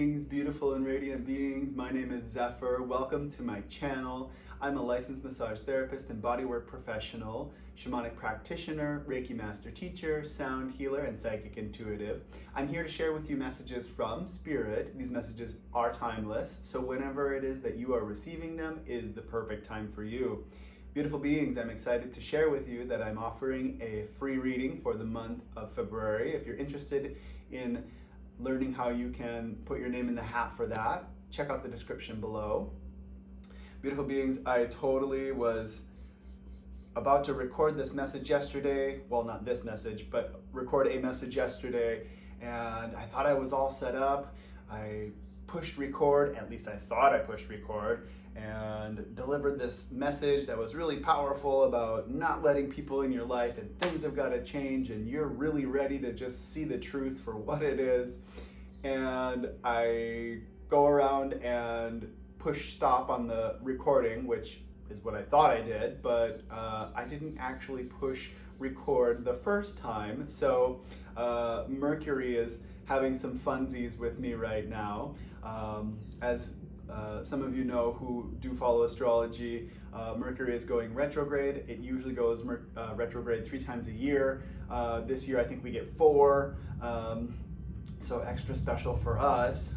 Greetings, beautiful and radiant beings. My name is Zephyr. Welcome to my channel. I'm a licensed massage therapist and bodywork professional, shamanic practitioner, Reiki master teacher, sound healer, and psychic intuitive. I'm here to share with you messages from Spirit. These messages are timeless, so whenever it is that you are receiving them is the perfect time for you. Beautiful beings, I'm excited to share with you that I'm offering a free reading for the month of February. If you're interested in learning how you can put your name in the hat for that, check out the description below. Beautiful beings, I totally was about to record this message yesterday. Well, not this message, but record a message yesterday, and I thought I was all set up. I pushed record, at least I thought I pushed record, and delivered this message that was really powerful about not letting people in your life, and things have got to change, and you're really ready to just see the truth for what it is. And I go around and push stop on the recording, which is what I thought I did, but I didn't actually push record the first time. So Mercury is having some funsies with me right now. As some of you know who do follow astrology, Mercury is going retrograde. It usually goes retrograde 3 times a year. This year I think we get 4. So extra special for us.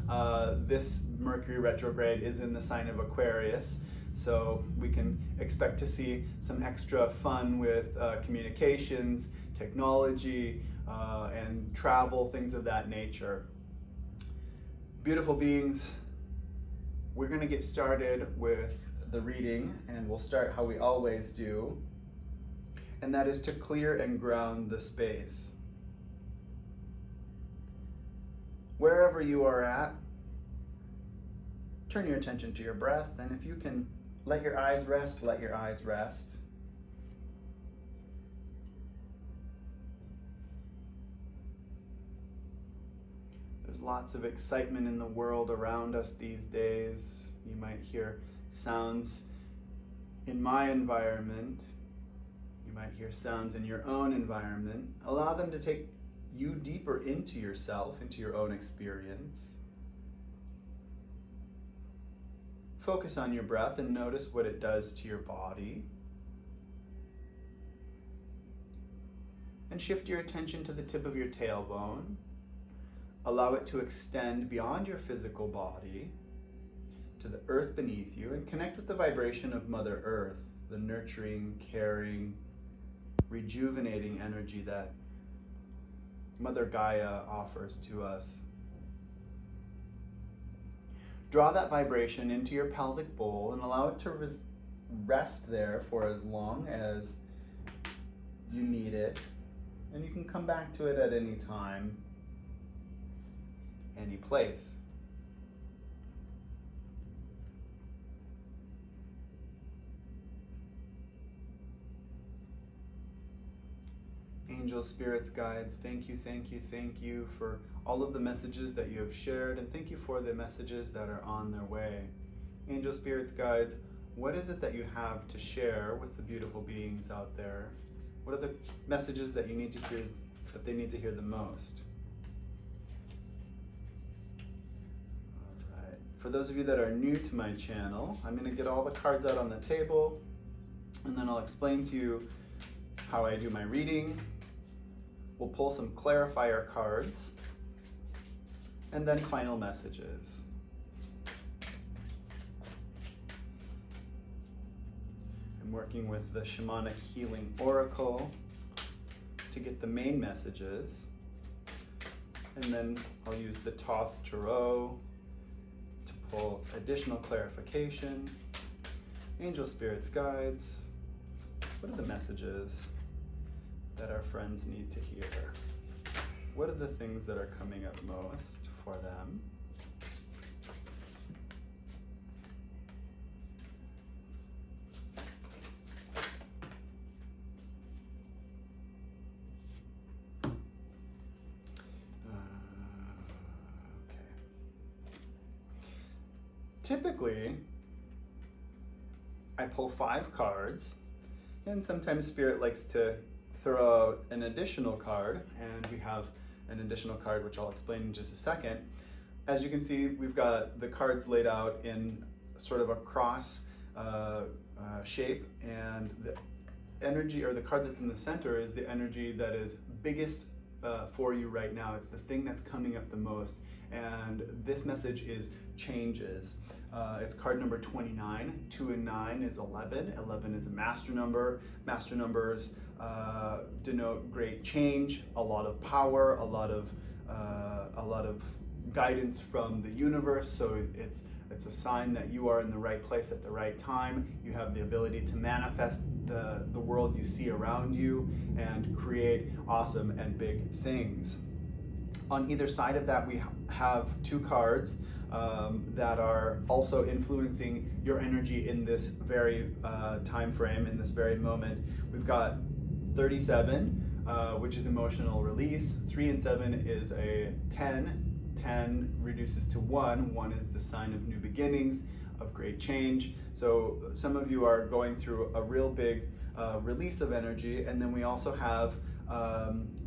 This Mercury retrograde is in the sign of Aquarius, so we can expect to see some extra fun with communications, technology, and travel, things of that nature. Beautiful beings, we're going to get started with the reading, and we'll start how we always do, and that is to clear and ground the space. Wherever you are at, turn your attention to your breath, and if you can let your eyes rest, let your eyes rest. There's lots of excitement in the world around us these days. You might hear sounds in my environment. You might hear sounds in your own environment. Allow them to take you deeper into yourself, into your own experience. Focus on your breath and notice what it does to your body. And shift your attention to the tip of your tailbone. Allow it to extend beyond your physical body to the earth beneath you, and connect with the vibration of Mother Earth, the nurturing, caring, rejuvenating energy that Mother Gaia offers to us. Draw that vibration into your pelvic bowl and allow it to rest there for as long as you need it. And you can come back to it at any time, any place. Angels, spirits, guides, thank you for all of the messages that you have shared, and thank you for the messages that are on their way. Angels, spirits, guides, what is it that you have to share with the beautiful beings out there? What are the messages that you need to hear, that they need to hear the most? All right. For those of you that are new to my channel, I'm going to get all the cards out on the table, and then I'll explain to you how I do my reading. We'll pull some clarifier cards, and then final messages. I'm working with the Shamanic Healing Oracle to get the main messages, and then I'll use the Thoth Tarot to pull additional clarification. Angel, spirits, guides, what are the messages that our friends need to hear? What are the things that are coming up most for them? Okay. Typically, I pull 5 cards, and sometimes Spirit likes to throw out an additional card, and we have an additional card which I'll explain in just a second. as you can see, we've got the cards laid out in sort of a cross shape, and the energy, or the card that's in the center, is the energy that is biggest for you right now. It's the thing that's coming up the most, and this message is changes. It's card number 29. 2 and 9 is 11. 11 is a master number. Master numbers denote great change, a lot of power, a lot of guidance from the universe. So it's a sign that you are in the right place at the right time. You have the ability to manifest the world you see around you and create awesome and big things. On either side of that, we have 2 cards that are also influencing your energy in this very time frame, in this very moment. We've got 37, which is emotional release. 3 and 7 is a 10. 10 reduces to 1. 1 is the sign of new beginnings, of great change. So some of you are going through a real big release of energy. And then we also have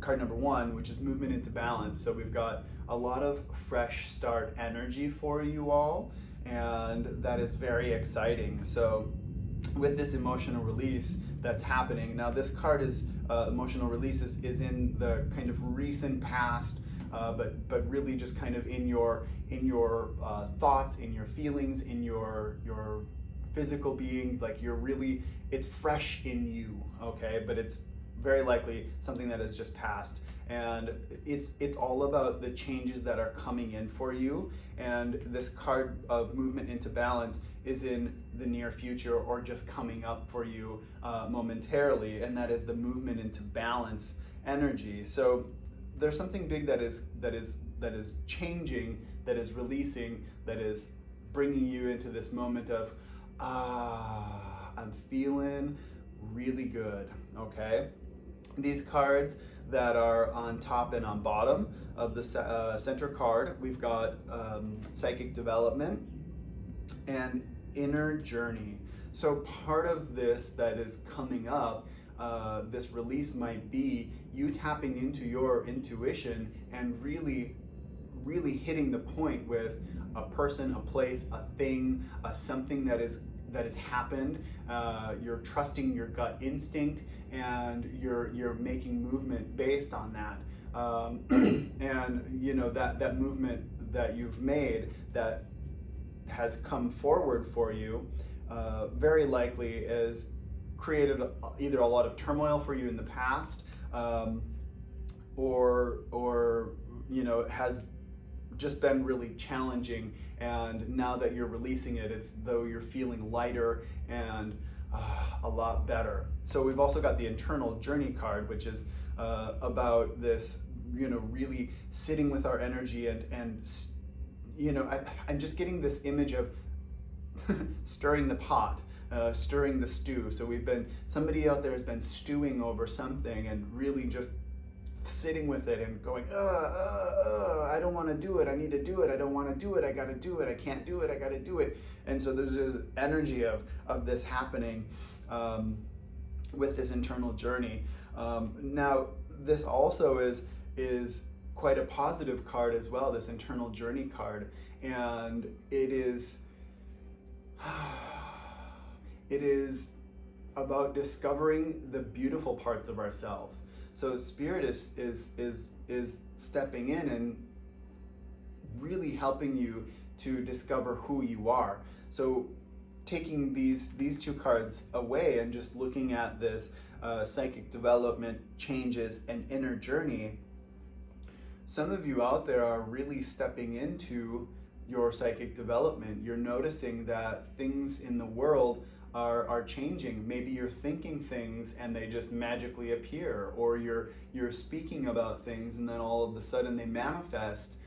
card number 1, which is movement into balance. So we've got a lot of fresh start energy for you all, and that is very exciting. So with this emotional release that's happening, now this card is emotional release is in the kind of recent past, but really just kind of in your thoughts, in your feelings, in your physical being. Like it's fresh in you, okay? But it's very likely something that has just passed, and it's all about the changes that are coming in for you. And this card of movement into balance is in the near future, or just coming up for you momentarily, and that is the movement into balance energy. So there's something big that is changing, that is releasing, that is bringing you into this moment of I'm feeling really good. Okay, these cards that are on top and on bottom of the center card, we've got psychic development and inner journey. So part of this that is coming up, this release, might be you tapping into your intuition and really hitting the point with a person, a place, a thing, something that has happened. You're trusting your gut instinct, and you're making movement based on that. And you know that movement that you've made that has come forward for you, very likely is created either a lot of turmoil for you in the past, or you know, has just been really challenging, and now that you're releasing it, it's though you're feeling lighter and a lot better. So we've also got the internal journey card, which is about this, you know, really sitting with our energy and you know, I'm just getting this image of stirring the pot, stirring the stew. So somebody out there has been stewing over something and really just sitting with it and going, I don't want to do it, I need to do it, I don't want to do it, I got to do it, I can't do it, I got to do it. And so there's this energy of this happening with this internal journey. Now this also is quite a positive card as well, this internal journey card, and it is about discovering the beautiful parts of ourselves. So Spirit is stepping in and really helping you to discover who you are. So taking these 2 cards away and just looking at this psychic development, changes, and inner journey, some of you out there are really stepping into your psychic development. You're noticing that things in the world are changing. Maybe you're thinking things and they just magically appear, or you're speaking about things and then all of a sudden they manifest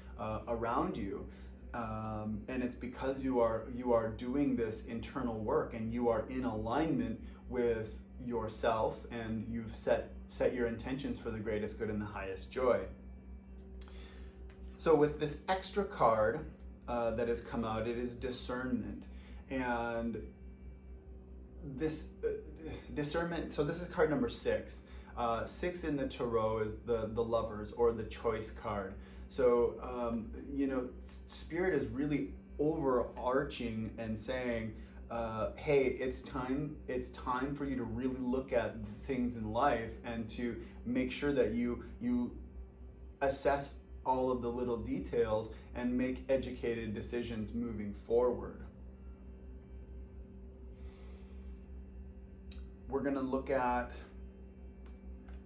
around you. And it's because you are doing this internal work, and you are in alignment with yourself, and you've set your intentions for the greatest good and the highest joy. So with this extra card that has come out, it is discernment. And this discernment, so this is card number 6. 6 in the tarot is the lovers, or the choice card. So, Spirit is really overarching and saying, hey, it's time for you to really look at things in life and to make sure that you assess all of the little details and make educated decisions moving forward. We're going to look at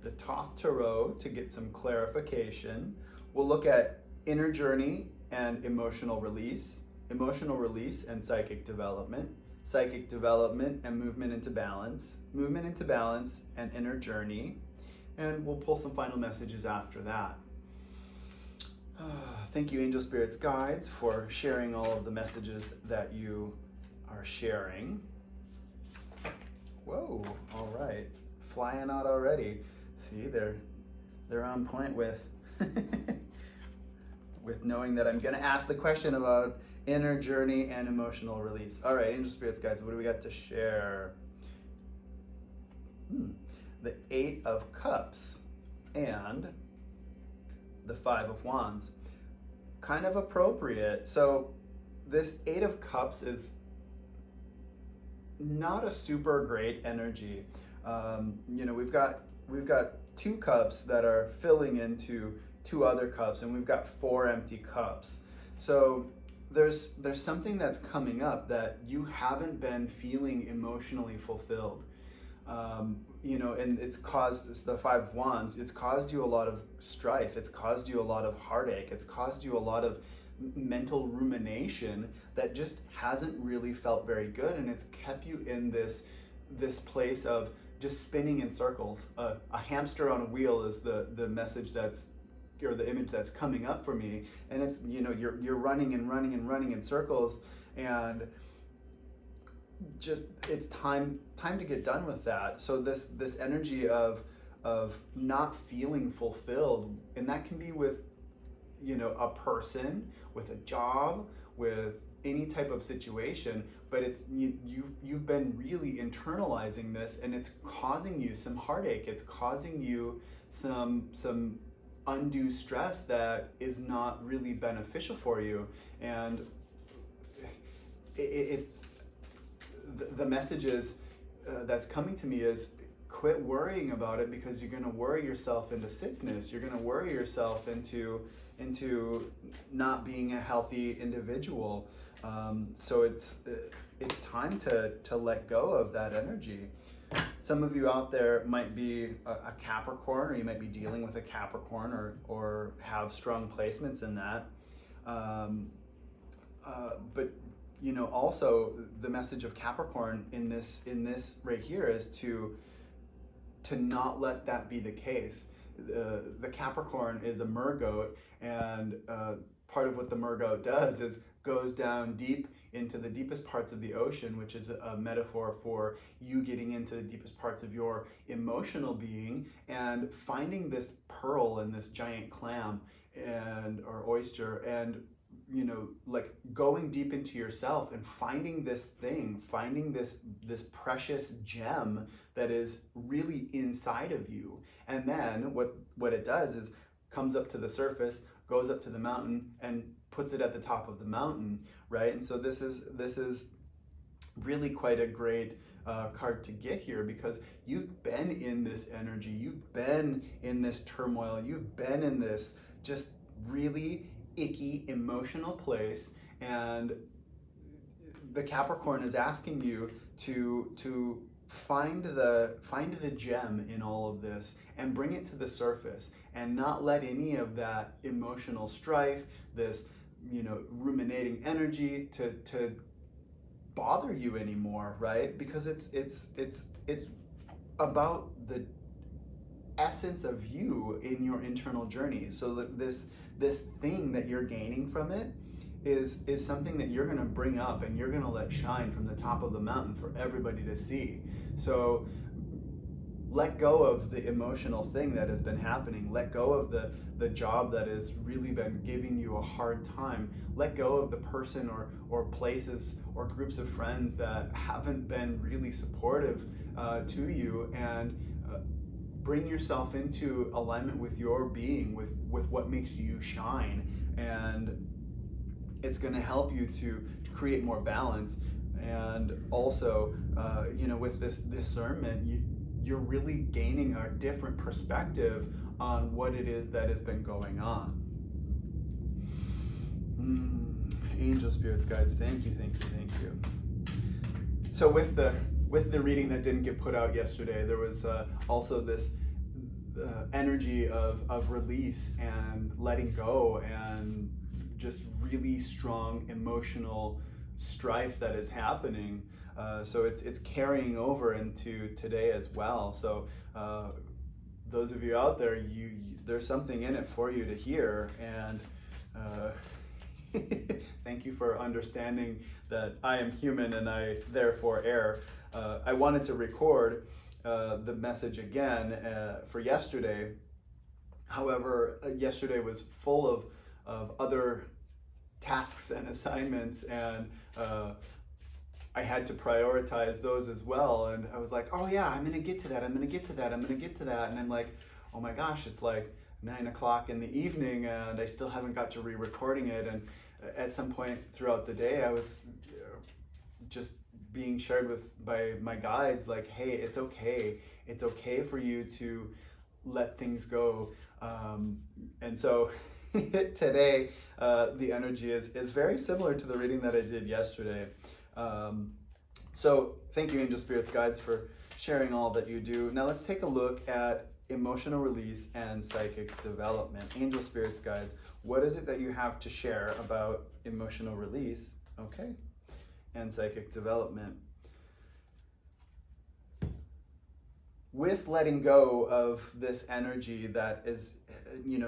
the Thoth Tarot to get some clarification. We'll look at inner journey and emotional release and psychic development and movement into balance and inner journey, and we'll pull some final messages after that. Thank you, angel spirits, guides, for sharing all of the messages that you are sharing. Whoa, all right, flying out already. See, they're on point with with knowing that I'm going to ask the question about inner journey and emotional release. All right, angel spirits, guides, what do we got to share? The 8 of Cups and the 5 of Wands. Kind of appropriate. So this 8 of Cups is not a super great energy. We've got 2 cups that are filling into 2 other cups, and we've got 4 empty cups. So there's something that's coming up that you haven't been feeling emotionally fulfilled. And it's the 5 of Wands, it's caused you a lot of strife, it's caused you a lot of heartache, it's caused you a lot of mental rumination that just hasn't really felt very good, and it's kept you in this place of just spinning in circles. A hamster on a wheel is the message or the image that's coming up for me, and it's you're running and running and running in circles, and just it's time to get done with that. So this energy of not feeling fulfilled, and that can be with a person, with a job, with any type of situation, but it's you've been really internalizing this, and it's causing you some heartache, it's causing you some undue stress that is not really beneficial for you. And the messages that's coming to me is quit worrying about it, because you're going to worry yourself into sickness, you're going to worry yourself into not being a healthy individual. So it's time to let go of that energy. Some of you out there might be a Capricorn, or you might be dealing with a Capricorn, or have strong placements in that. But also the message of Capricorn in this right here is to not let that be the case. The Capricorn is a mergoat, and part of what the mergoat does is goes down deep into the deepest parts of the ocean, which is a metaphor for you getting into the deepest parts of your emotional being and finding this pearl and this giant clam or oyster, and like going deep into yourself and finding this precious gem that is really inside of you. And then what it does is comes up to the surface, goes up to the mountain, and puts it at the top of the mountain, right? And so this is really quite a great card to get here, because you've been in this energy, you've been in this turmoil, you've been in this just really icky emotional place, and the Capricorn is asking you to find the gem in all of this and bring it to the surface, and not let any of that emotional strife, this ruminating energy to bother you anymore, right? Because it's about the essence of you in your internal journey. So that this thing that you're gaining from it is something that you're going to bring up and you're going to let shine from the top of the mountain for everybody to see. So let go of the emotional thing that has been happening. Let go of the job that has really been giving you a hard time. Let go of the person or places or groups of friends that haven't been really supportive to you, and bring yourself into alignment with your being, with what makes you shine. And it's going to help you to create more balance. And also, with this discernment, you're really gaining a different perspective on what it is that has been going on. Angel, spirits, guides, thank you. So with the reading that didn't get put out yesterday, there was also this energy of release and letting go, and just really strong emotional strife that is happening. So it's carrying over into today as well. So those of you out there, there's something in it for you to hear. And thank you for understanding that I am human and I therefore err. I wanted to record the message again for yesterday. However, yesterday was full of other tasks and assignments, and I had to prioritize those as well. And I was like, oh yeah, I'm gonna get to that. And I'm like, oh my gosh, it's like 9 o'clock in the evening and I still haven't got to re-recording it. And at some point throughout the day, I was just being shared by my guides, like, hey, it's okay for you to let things go. And so today, the energy is very similar to the reading that I did yesterday. So thank you, angel, spirits, guides, for sharing all that you do. Now let's take a look at emotional release and psychic development. Angel, spirits, guides, what is it that you have to share about emotional release, okay, and psychic development? With letting go of this energy that is,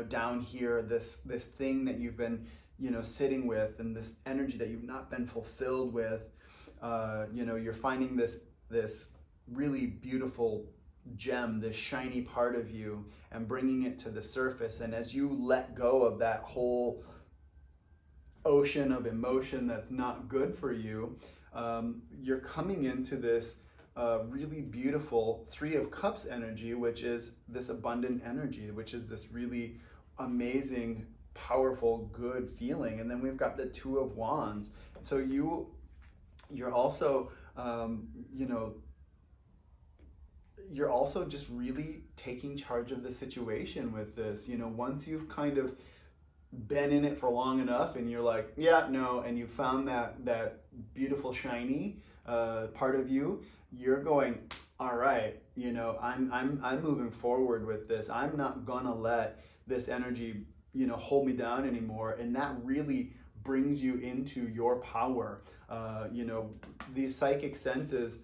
down here, this thing that you've been, sitting with, and this energy that you've not been fulfilled with, you're finding this really beautiful gem, this shiny part of you, and bringing it to the surface. And as you let go of that whole ocean of emotion that's not good for you, you're coming into this really beautiful Three of Cups energy, which is this abundant energy, which is this really amazing, powerful, good feeling. And then we've got the Two of Wands. So you're also, you're also just really taking charge of the situation with this. Once you've kind of been in it for long enough and you're like, yeah, no, and you found that beautiful shiny part of you, you're going, all right, I'm moving forward with this. I'm not gonna let this energy, hold me down anymore. And that really brings you into your power. These psychic senses,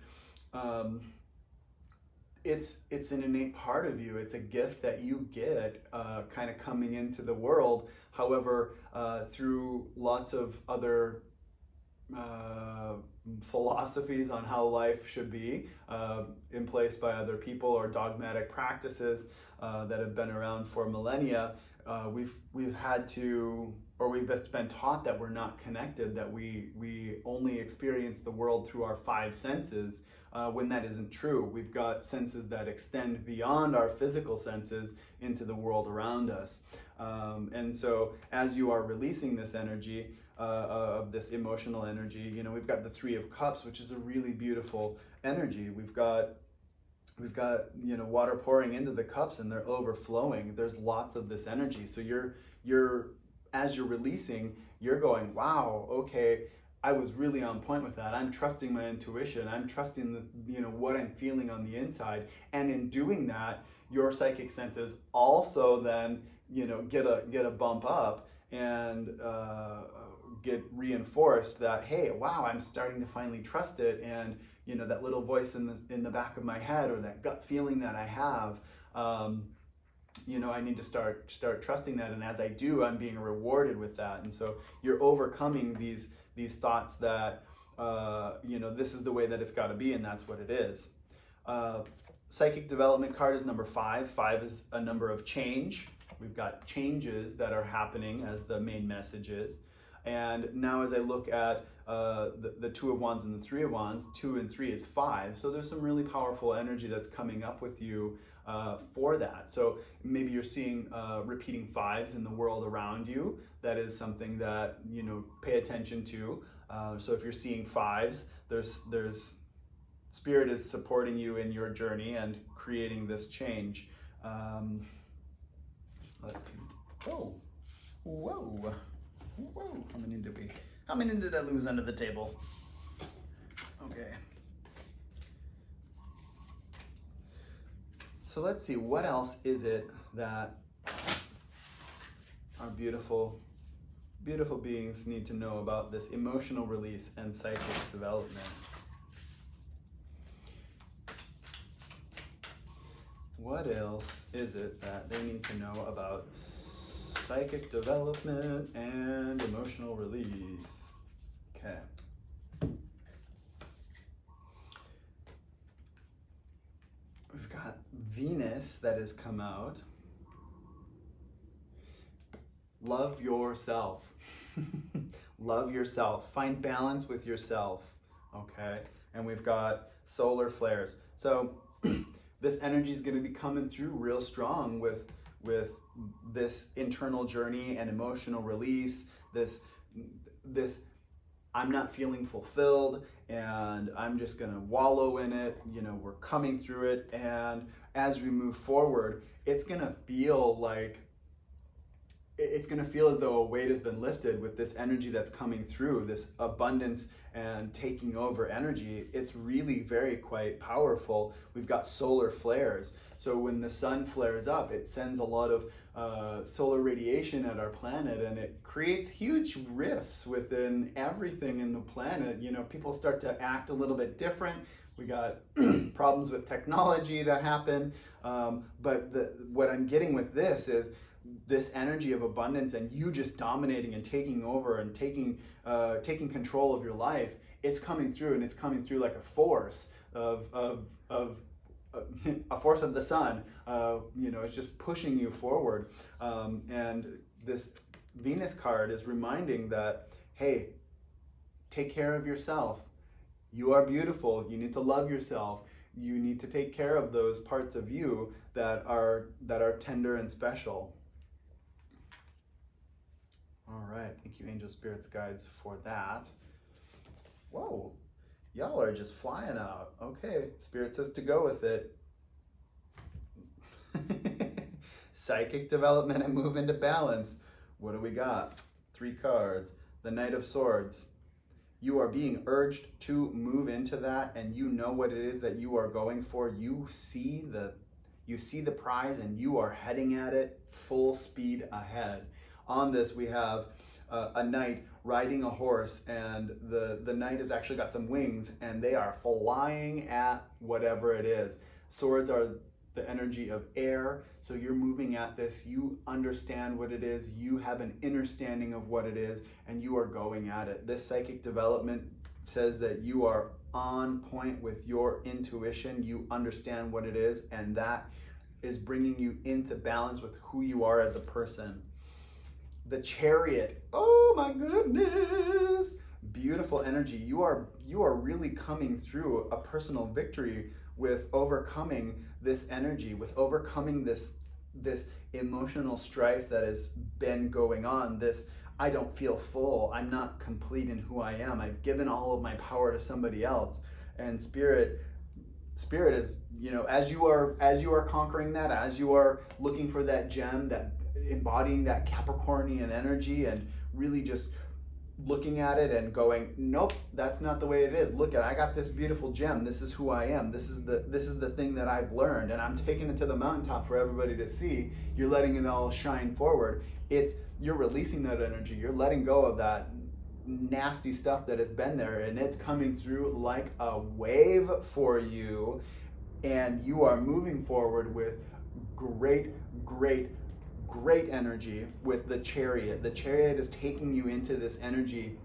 it's an innate part of you. It's a gift that you get kind of coming into the world. However, through lots of other philosophies on how life should be in place by other people, or dogmatic practices that have been around for millennia, we've had to, or we've been taught that we're not connected, that we only experience the world through our five senses, when that isn't true. We've got senses that extend beyond our physical senses into the world around us. And so as you are releasing this energy, of this emotional energy, we've got the Three of Cups, which is a really beautiful energy. We've got water pouring into the cups and they're overflowing. There's lots of this energy. So as you're releasing, you're going, wow, okay, I was really on point with that. I'm trusting my intuition. I'm trusting what I'm feeling on the inside. And in doing that, your psychic senses also then, get a bump up and get reinforced that, hey, wow, I'm starting to finally trust it. And that little voice in the back of my head, or that gut feeling that I have, I need to start trusting that. And as I do, I'm being rewarded with that. And so you're overcoming these thoughts that this is the way that it's got to be, and that's what it is. Psychic development card is number 5. 5 is a number of change. We've got changes that are happening as the main message is. And now as I look at the Two of Wands and the Three of Wands, 2 and 3 is 5. So there's some really powerful energy that's coming up with you for that. So maybe you're seeing repeating fives in the world around you. That is something that, you know, pay attention to. So if you're seeing fives, there's Spirit is supporting you in your journey and creating this change. Let's see. Whoa, whoa, whoa! How many did I lose under the table? Okay. So let's see, what else is it that our beautiful, beautiful beings need to know about this emotional release and psychic development? What else is it that they need to know about psychic development and emotional release? Okay. We've got Venus that has come out. Love yourself. Love yourself. Find balance with yourself. Okay? And we've got solar flares. So this energy is going to be coming through real strong with this internal journey and emotional release, this I'm not feeling fulfilled and I'm just going to wallow in it. You know, we're coming through it, and as we move forward, it's going to feel as though a weight has been lifted with this energy that's coming through, this abundance and taking over energy. It's really very quite powerful. We've got solar flares. So when the sun flares up, it sends a lot of solar radiation at our planet, and it creates huge rifts within everything in the planet. You know, people start to act a little bit different. We got problems with technology that happen. But what I'm getting with this is this energy of abundance and you just dominating and taking over and taking control of your life. It's coming through, and it's coming through like a force of a force of the sun. You know, it's just pushing you forward. And this Venus card is reminding that, hey, take care of yourself. You are beautiful. You need to love yourself. You need to take care of those parts of you that are tender and special. All right, thank you, angel, spirits, guides, for that. Whoa, y'all are just flying out. Okay, Spirit says to go with it. Psychic development and move into balance. What do we got? 3 cards. The Knight of Swords. You are being urged to move into that, and you know what it is that you are going for. You see the prize, and you are heading at it full speed ahead. On this, we have a knight riding a horse, and the knight has actually got some wings, and they are flying at whatever it is. Swords are the energy of air, so you're moving at this. You understand what it is. You have an understanding of what it is, and you are going at it. This psychic development says that you are on point with your intuition. You understand what it is, and that is bringing you into balance with who you are as a person. The Chariot, oh my goodness, beautiful energy. You are really coming through a personal victory with overcoming this energy, with overcoming this emotional strife that has been going on. This, I don't feel full, I'm not complete in who I am, I've given all of my power to somebody else. And Spirit is, you know, as you are conquering that, as you are looking for that gem, that embodying that Capricornian energy, and really just looking at it and going, nope, that's not the way it is. Look at, I got this beautiful gem. This is who I am. This is the thing that I've learned, and I'm taking it to the mountaintop for everybody to see. You're letting it all shine forward. You're releasing that energy. You're letting go of that nasty stuff that has been there, and it's coming through like a wave for you, and you are moving forward with great energy with the Chariot. The Chariot is taking you into this energy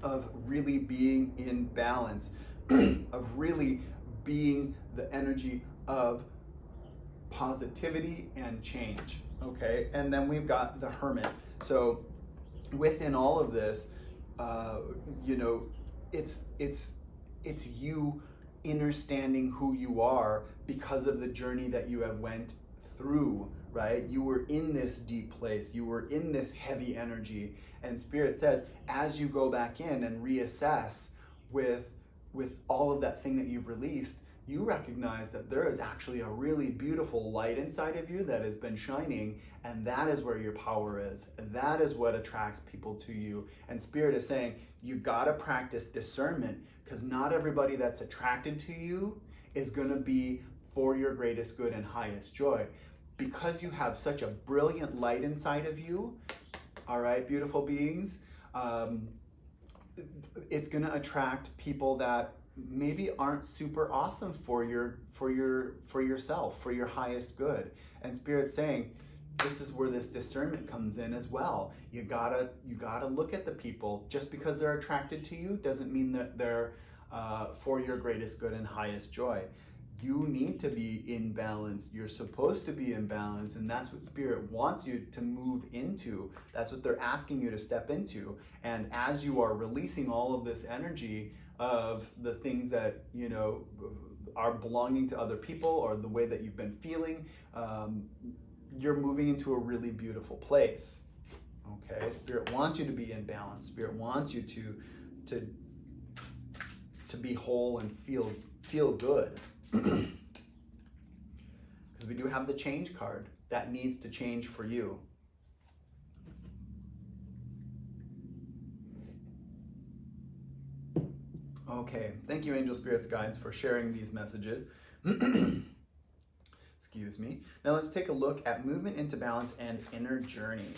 of really being in balance, of really being the energy of positivity and change. Okay, and then we've got the Hermit. So within all of this, you know, it's you understanding who you are because of the journey that you have went through, right? You were in this deep place, you were in this heavy energy, and Spirit says, as you go back in and reassess with all of that thing that you've released, you recognize that there is actually a really beautiful light inside of you that has been shining, and that is where your power is. That is what attracts people to you. And Spirit is saying, you gotta practice discernment, because not everybody that's attracted to you is gonna be for your greatest good and highest joy. Because you have such a brilliant light inside of you, all right, beautiful beings, it's gonna attract people that maybe aren't super awesome for yourself, for your highest good. And Spirit's saying, this is where this discernment comes in as well. You gotta look at the people. Just because they're attracted to you doesn't mean that they're for your greatest good and highest joy. You need to be in balance. You're supposed to be in balance, and that's what Spirit wants you to move into. That's what they're asking you to step into. And as you are releasing all of this energy of the things that, you know, are belonging to other people, or the way that you've been feeling, you're moving into a really beautiful place. Okay, Spirit wants you to be in balance. Spirit wants you to be whole and feel good. Because we do have the change card that needs to change for you. Okay, thank you, Angel Spirits Guides, for sharing these messages. Excuse me. Now let's take a look at movement into balance and inner journey.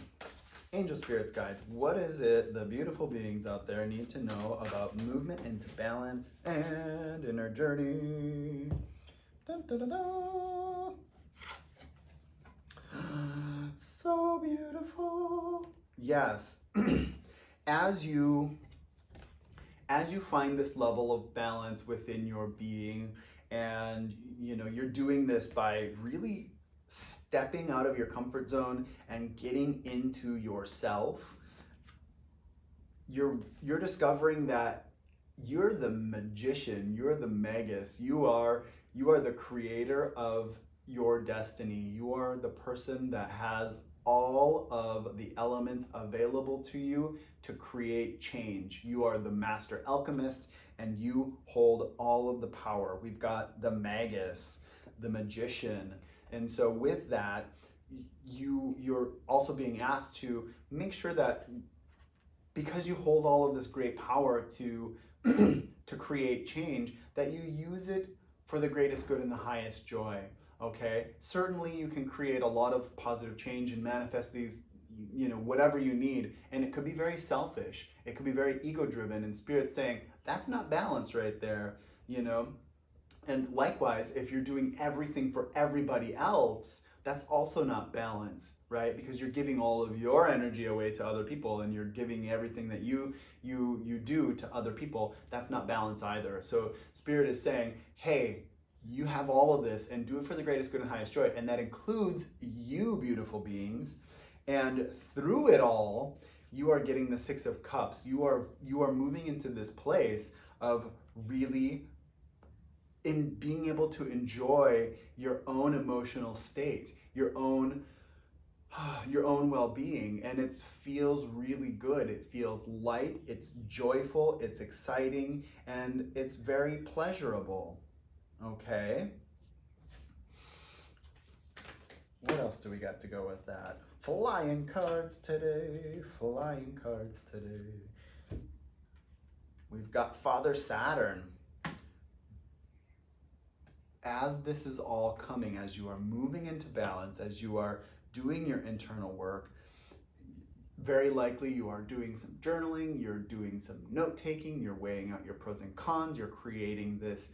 Angel Spirits Guides, what is it the beautiful beings out there need to know about movement into balance and inner journey? Dun, dun, dun, dun. So beautiful. Yes. As you find this level of balance within your being, and you know, you're doing this by really stepping out of your comfort zone and getting into yourself, you're discovering that you're the magician, you're the magus, you are the creator of your destiny. You are the person that has all of the elements available to you to create change. You are the master alchemist, and you hold all of the power. We've got the magus, the magician. And so with that, you're also being asked to make sure that, because you hold all of this great power to to create change, that you use it for the greatest good and the highest joy. Okay, certainly you can create a lot of positive change and manifest these, you know, whatever you need, and it could be very selfish, it could be very ego driven, and Spirit's saying that's not balance right there, you know. And likewise, if you're doing everything for everybody else, that's also not balance, right? Because you're giving all of your energy away to other people, and you're giving everything that you do to other people. That's not balance either. So Spirit is saying, hey, you have all of this, and do it for the greatest good and highest joy. And that includes you, beautiful beings. And through it all, you are getting the Six of Cups. You are moving into this place of really in being able to enjoy your own emotional state, your own well-being, and it feels really good. It feels light, it's joyful, it's exciting, and it's very pleasurable. Okay. What else do we got to go with that? Flying cards today. Flying cards today. We've got Father Saturn. As this is all coming, as you are moving into balance, as you are doing your internal work, very likely you are doing some journaling, you're doing some note-taking, you're weighing out your pros and cons, you're creating this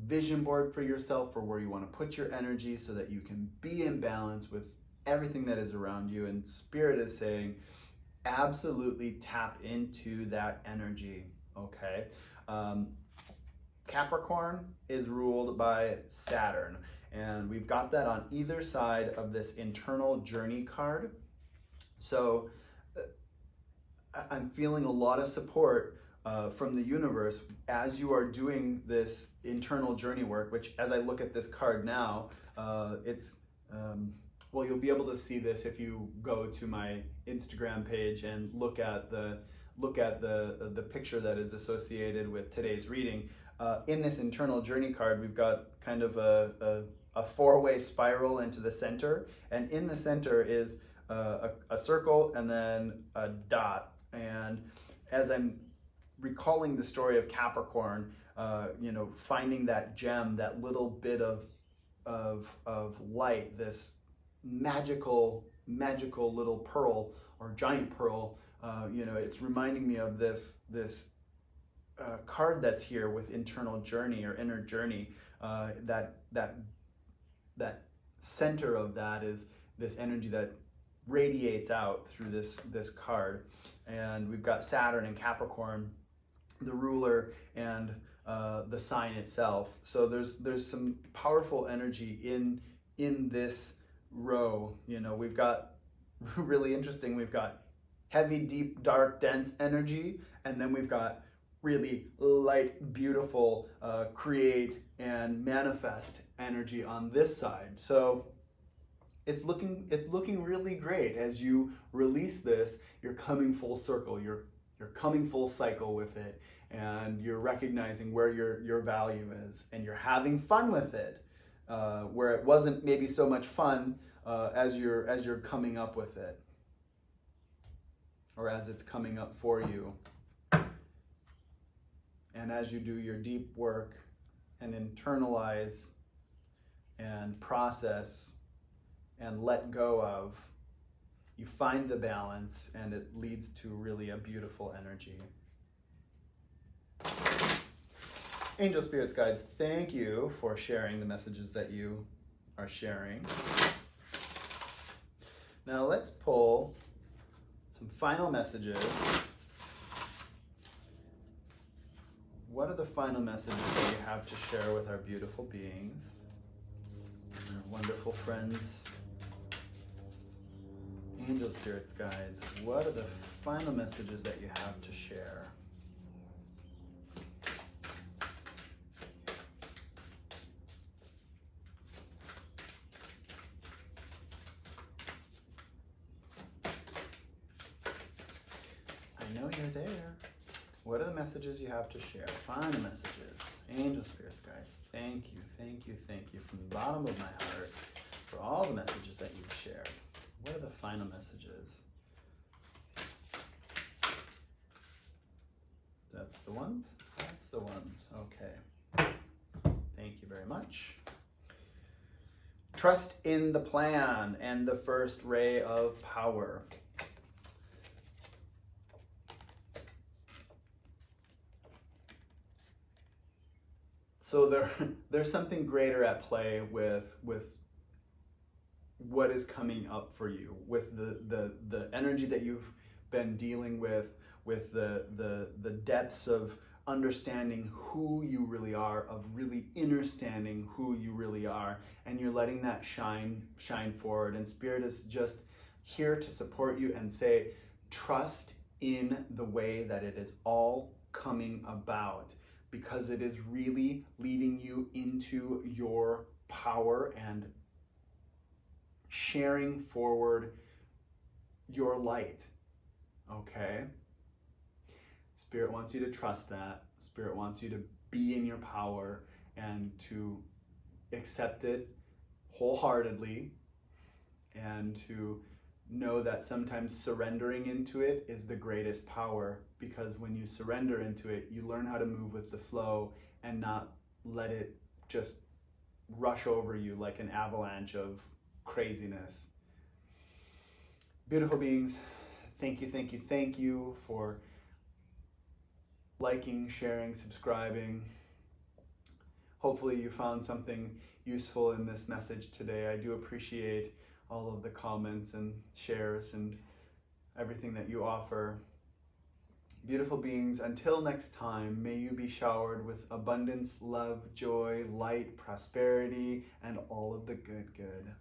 vision board for yourself for where you want to put your energy so that you can be in balance with everything that is around you. And Spirit is saying, absolutely tap into that energy, okay? Capricorn is ruled by Saturn, and we've got that on either side of this internal journey card. So I'm feeling a lot of support from the universe as you are doing this internal journey work, which as I look at this card now, well, you'll be able to see this if you go to my Instagram page and look at the picture that is associated with today's reading. In this internal journey card, we've got kind of a four-way spiral into the center, and in the center is a circle and then a dot. And as I'm recalling the story of Capricorn, finding that gem, that little bit of light, this magical little pearl or giant pearl, it's reminding me of this card that's here with internal journey or inner journey. That center of that is this energy that radiates out through this card. And we've got Saturn and Capricorn, the ruler, and the sign itself. So there's some powerful energy in this row. We've got really interesting, we've got heavy, deep, dark, dense energy, and then we've got really light, beautiful, create and manifest energy on this side. So it's looking really great. As you release this, you're coming full circle, you're coming full cycle with it, and you're recognizing where your value is, and you're having fun with it, where it wasn't maybe so much fun as you're coming up with it, or as it's coming up for you. And as you do your deep work and internalize and process and let go of, you find the balance, and it leads to really a beautiful energy. Angel spirits, guides, thank you for sharing the messages that you are sharing. Now let's pull some final messages. What are the final messages that you have to share with our beautiful beings, our wonderful friends, angel spirits, guides? What are the final messages that you have to share? I know you're there. What are the messages you have to share? Final messages. Angel spirits, guides, thank you, thank you, thank you from the bottom of my heart for all the messages that you've shared. What are the final messages? That's the ones? That's the ones. Okay. Thank you very much. Trust in the plan and the first ray of power. So there's something greater at play with what is coming up for you, with the energy that you've been dealing with the depths of understanding who you really are, of really understanding who you really are, and you're letting that shine forward. And Spirit is just here to support you and say, trust in the way that it is all coming about, because it is really leading you into your power and sharing forward your light, okay? Spirit wants you to trust that. Spirit wants you to be in your power and to accept it wholeheartedly, and to know that sometimes surrendering into it is the greatest power, because when you surrender into it, you learn how to move with the flow and not let it just rush over you like an avalanche of craziness. Beautiful beings, thank you for liking, sharing, subscribing. Hopefully you found something useful in this message today. I do appreciate all of the comments and shares and everything that you offer. Beautiful beings, until next time, may you be showered with abundance, love, joy, light, prosperity, and all of the good.